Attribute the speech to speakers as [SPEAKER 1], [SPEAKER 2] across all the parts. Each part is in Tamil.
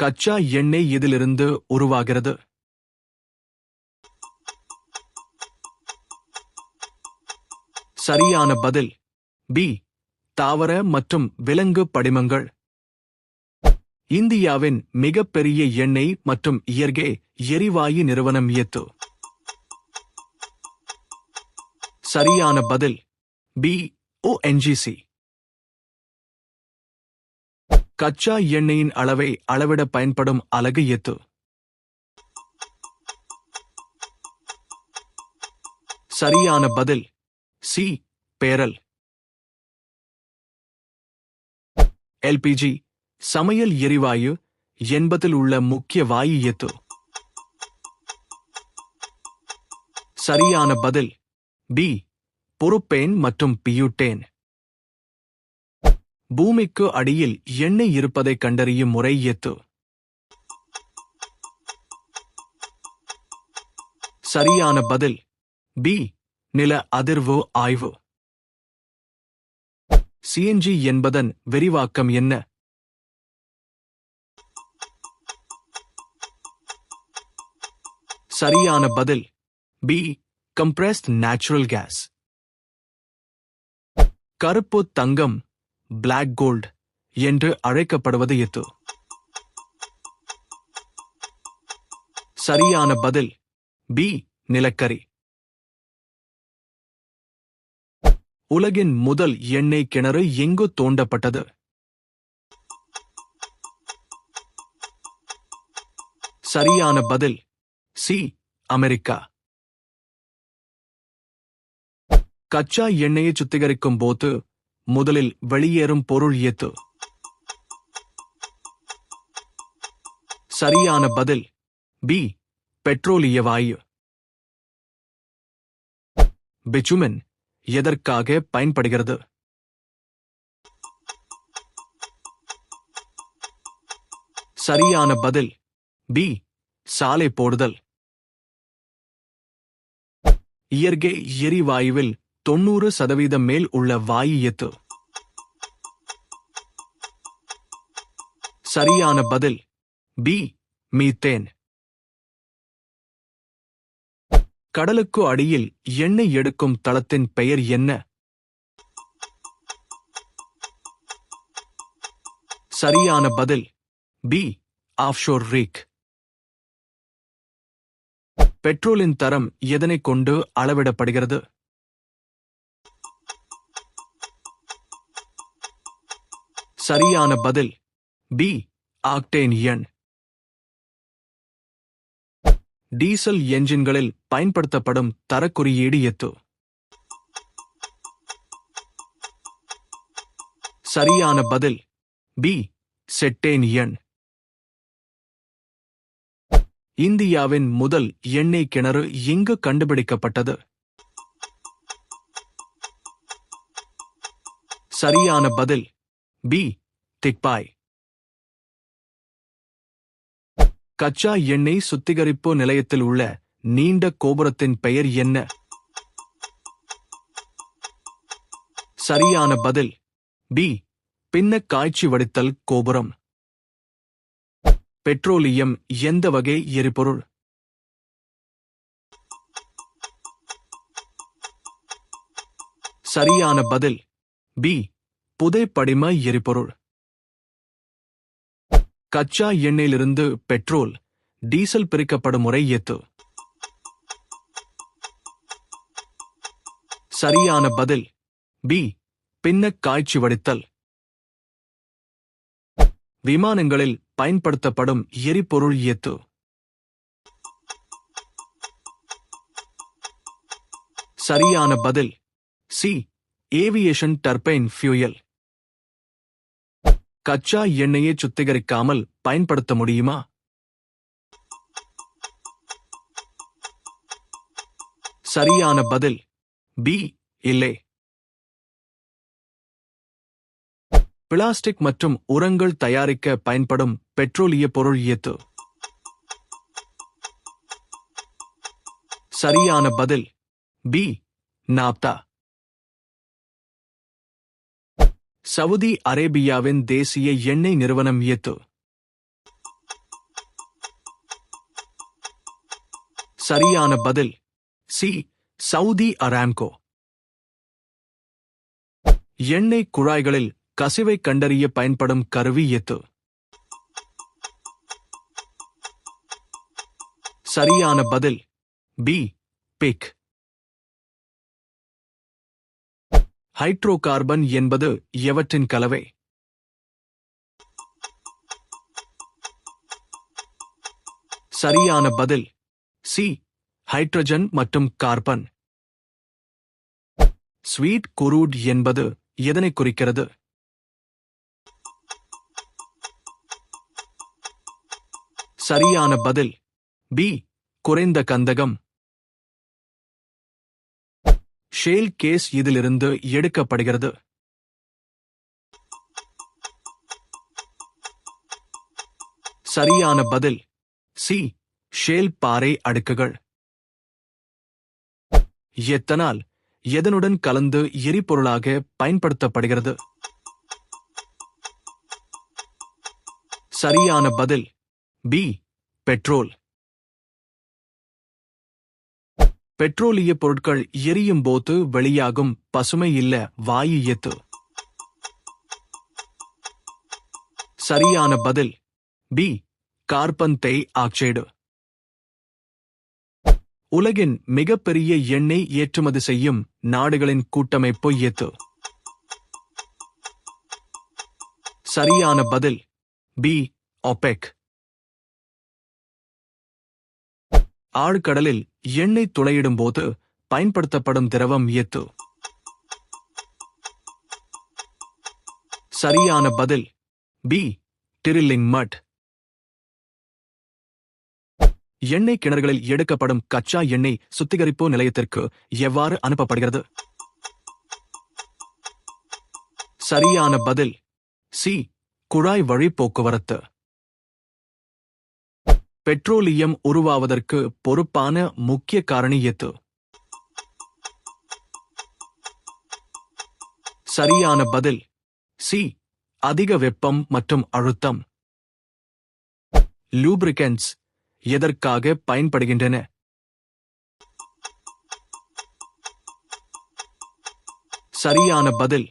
[SPEAKER 1] கச்சா எண்ணெய் இதிலிருந்து உருவாகிறது. சரியான பதில் பி. தாவர மற்றும் விலங்கு படிமங்கள். இந்தியாவின் மிகப்பெரிய எண்ணெய் மற்றும் இயற்கை எரிவாயு நிறுவனம் எது? சரியான பதில் பி. ONGC. கச்சா எண்ணெயின் அளவை அளவிட பயன்படும் அலகு எது? சரியான பதில் சி. பேரல். LPG சமையல் எரிவாயு என்பதில் உள்ள முக்கிய வாயு எது? சரியான பதில் பி. புரோப்பேன் மற்றும் பியூட்டேன். பூமிக்கு அடியில் எண்ணெய் இருப்பதை கண்டறியும் முறை எது? சரியான பதில் பி. நில அதிர்வு ஆய்வு. CNG என்பதன் விரிவாக்கம் என்ன? சரியான பதில் பி. Compressed natural gas. கருப்பு தங்கம் பிளாக் கோல்ட் என்று அழைக்கப்படுவது எது? சரியான பதில் பி. நிலக்கரி. உலகின் முதல் எண்ணெய் கிணறு எங்கு தோண்டப்பட்டது? சரியான பதில் சி. அமெரிக்கா. கச்சா எண்ணெயை சுத்திகரிக்கும் போது முதலில் வெளியேறும் பொருள் எது? சரியான பதில் பி. பெட்ரோலிய வாயு. பிச்சுமென் எதற்காக பயன்படுகிறது? சரியான பதில் பி. சாலை போடுதல். இயற்கை எரிவாயுவில் 90% மேல் உள்ள வாயு எது? சரியான பதில் பி. மீத்தேன். கடலுக்கு அடியில் எண்ணெய் எடுக்கும் தளத்தின் பெயர் என்ன? சரியான பதில் பி. ஆஃப்ஷோர் ரீக். பெட்ரோலின் தரம் எதனை கொண்டு அளவிடப்படுகிறது? சரியான பதில் பி. ஆக்டேன் எண். டீசல் என்ஜின்களில் பயன்படுத்தப்படும் தரக்குறியீடு எது? சரியான பதில் பி. செட்டேன் எண். இந்தியாவின் முதல் எண்ணெய் கிணறு எங்கு கண்டுபிடிக்கப்பட்டது? சரியான பதில் பி. திக்பாய். கச்சா எண்ணெய் சுத்திகரிப்பு நிலையத்தில் உள்ள நீண்ட கோபுரத்தின் பெயர் என்ன? சரியான பதில் பி. பின்னக் காய்ச்சி வடித்தல் கோபுரம். பெட்ரோலியம் எந்த வகை எரிபொருள்? சரியான பதில் பி. புதைப்படிம எரிபொருள். கச்சா எண்ணெயிலிருந்து பெட்ரோல் டீசல் பிரிக்கப்படும் முறை எது? சரியான பதில் பி. பின்னக் காய்ச்சி வடித்தல். விமானங்களில் பயன்படுத்தப்படும் எரிபொருள் எது? சரியான பதில் சி. Aviation turbine fuel. கச்சா எண்ணெயை சுத்திகரிக்காமல் பயன்படுத்த முடியுமா? சரியான பதில் பி. இல்லை. பிளாஸ்டிக் மற்றும் உரங்கள் தயாரிக்க பயன்படும் பெட்ரோலிய பொருள் எது? சரியான பதில் பி. நாப்தா. சவுதி அரேபியாவின் தேசிய எண்ணெய் நிறுவனம் எது? சரியான பதில் சி. Saudi Aramco. எண்ணெய் குழாய்களில் கசிவை கண்டறிய பயன்படும் கருவி எது? சரியான பதில் பி. பிக். ஹைட்ரோகார்பன் என்பது எவற்றின் கலவை? சரியான பதில் சி. ஹைட்ரஜன் மற்றும் கார்பன். ஸ்வீட் குரூட் என்பது எதனை குறிக்கிறது? சரியான பதில் பி. குறைந்த கந்தகம். ஷேல் கேஸ் இதிலிருந்து எடுக்கப்படுகிறது. சரியான பதில் சி. ஷேல் பாறை அடுக்குகள். எத்தனால் எதனுடன் கலந்து எரிபொருளாக பயன்படுத்தப்படுகிறது? சரியான பதில் பி. பெட்ரோல். பெட்ரோலிய பொருட்கள் எரியும் போது வெளியாகும் பசுமை இல்ல வாயு எது? சரியான பதில் பி. Carbon di oxide. உலகின் மிகப்பெரிய எண்ணெய் ஏற்றுமதி செய்யும் நாடுகளின் கூட்டமைப்பு எது? சரியான பதில் பி. ஒபெக். ஆழ்கடலில் எண்ணெய் துளையிடும் போது பயன்படுத்தப்படும் திரவம் எது? சரியான பதில் பி. டிரில்லிங் மட். எண்ணெய் கிணறுகளில் எடுக்கப்படும் கச்சா எண்ணெய் சுத்திகரிப்பு நிலையத்திற்கு எவ்வாறு அனுப்பப்படுகிறது? சரியான பதில் சி. குழாய் வழி போக்குவரத்து. பெட்ரோலியம் உருவாவதற்கு பொறுப்பான முக்கிய காரணி எது? சரியான பதில் சி. அதிக வெப்பம் மற்றும் அழுத்தம். லூப்ரிகன்ட்ஸ் எதற்காக பயன்படுகின்றன? சரியான பதில்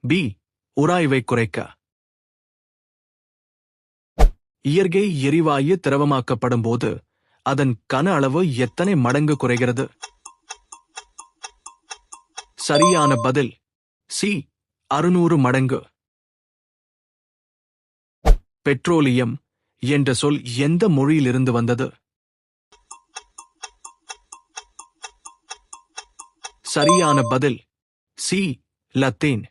[SPEAKER 1] பி. உராய்வை குறைக்க. இயற்கை எரிவாயு திரவமாக்கப்படும் போது அதன் கன அளவு எத்தனை மடங்கு குறைகிறது? சரியான பதில் சி. 600 மடங்கு. பெட்ரோலியம் என்ற சொல் எந்த மொழியிலிருந்து வந்தது? சரியான பதில் சி. லத்தீன்.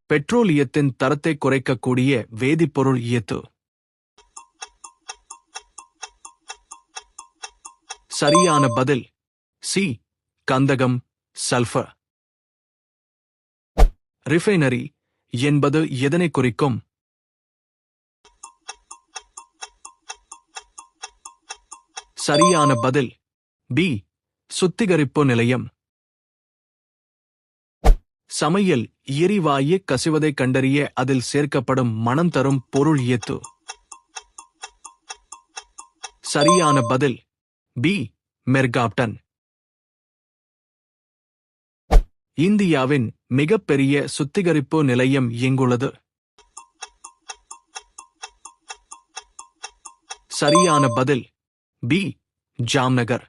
[SPEAKER 1] பெட்ரோலியத்தின் தரத்தை குறைக்கக்கூடிய வேதிப்பொருள் எது? சரியான பதில் சி. கந்தகம், சல்பர். ரிஃபைனரி என்பது எதனை குறிக்கும்? சரியான பதில் பி. சுத்திகரிப்பு நிலையம். சமையல் எரிவாயு கசிவதை கண்டறிய அதில் சேர்க்கப்படும் மணம் தரும் பொருள் எது? சரியான பதில் பி. மெர்காப்டன். இந்தியாவின் மிகப்பெரிய சுத்திகரிப்பு நிலையம் எங்குள்ளது? சரியான பதில் பி. ஜாம்நகர்.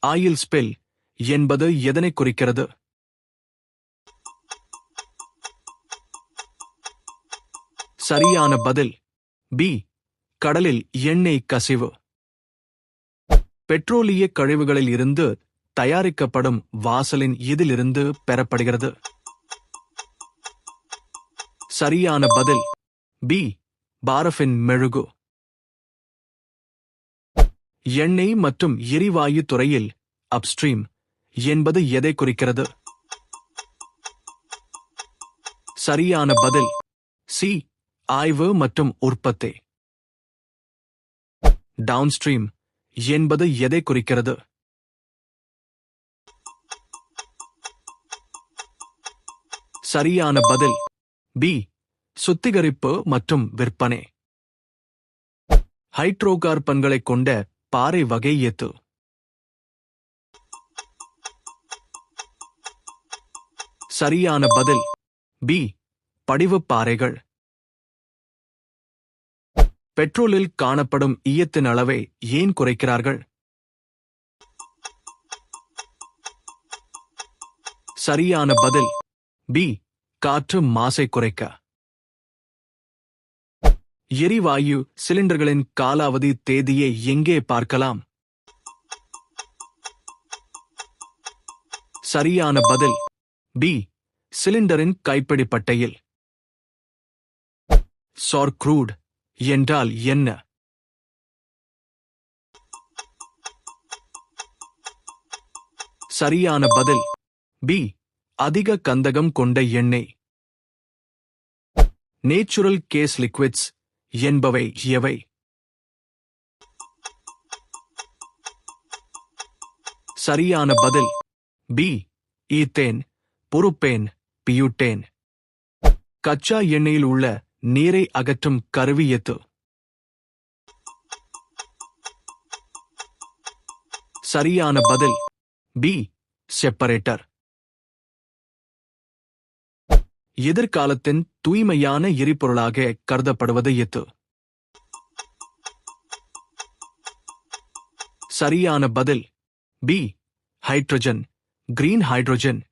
[SPEAKER 1] ஆயில் ஸ்பில் என்பது எதனை குறிக்கிறது? சரியான பதில் பி. கடலில் எண்ணெய் கசிவு. பெட்ரோலிய கழிவுகளில் இருந்து தயாரிக்கப்படும் வாசலின் இதிலிருந்து பெறப்படுகிறது? சரியான பதில் பி. பாரஃபின் மெழுகு. எண்ணெய் மற்றும் எரிவாயு துறையில் அப்ஸ்ட்ரீம் என்பது எதை குறிக்கிறது? சரியான பதில் சி. ஆய்வு மற்றும் உற்பத்தி. டவுன்ஸ்ட்ரீம் என்பது எதை குறிக்கிறது? சரியான பதில் பி. சுத்திகரிப்பு மற்றும் விற்பனை. ஹைட்ரோகார்பன்களைக் கொண்ட பாறை வகை எது? சரியான பதில் பி. படிவுப் பாறைகள். பெட்ரோலில் காணப்படும் ஈயத்தின் அளவை ஏன் குறைக்கிறார்கள்? சரியான பதில் பி. காற்று மாசை குறைக்க. எரிவாயு சிலிண்டர்களின் காலாவதி தேதியை எங்கே பார்க்கலாம்? சரியான பதில் பி. சிலிண்டரின் கைப்பிடி பட்டையில். சார்க்ரூட் என்றால் என்ன? சரியான பதில் பி. அதிக கந்தகம் கொண்ட எண்ணெய். நேச்சுரல் கேஸ் லிக்விட்ஸ் என்பவை எவை? சரியான பதில் பி. Ethane, propane, butane. கச்சா எண்ணெயில் உள்ள நீரை அகற்றும் கருவி எது? சரியான பதில் பி. செப்பரேட்டர். எதிர்காலத்தின் தூய்மையான எரிபொருளாக கருதப்படுவது எது? சரியான பதில் பி. Hydrogen, green hydrogen.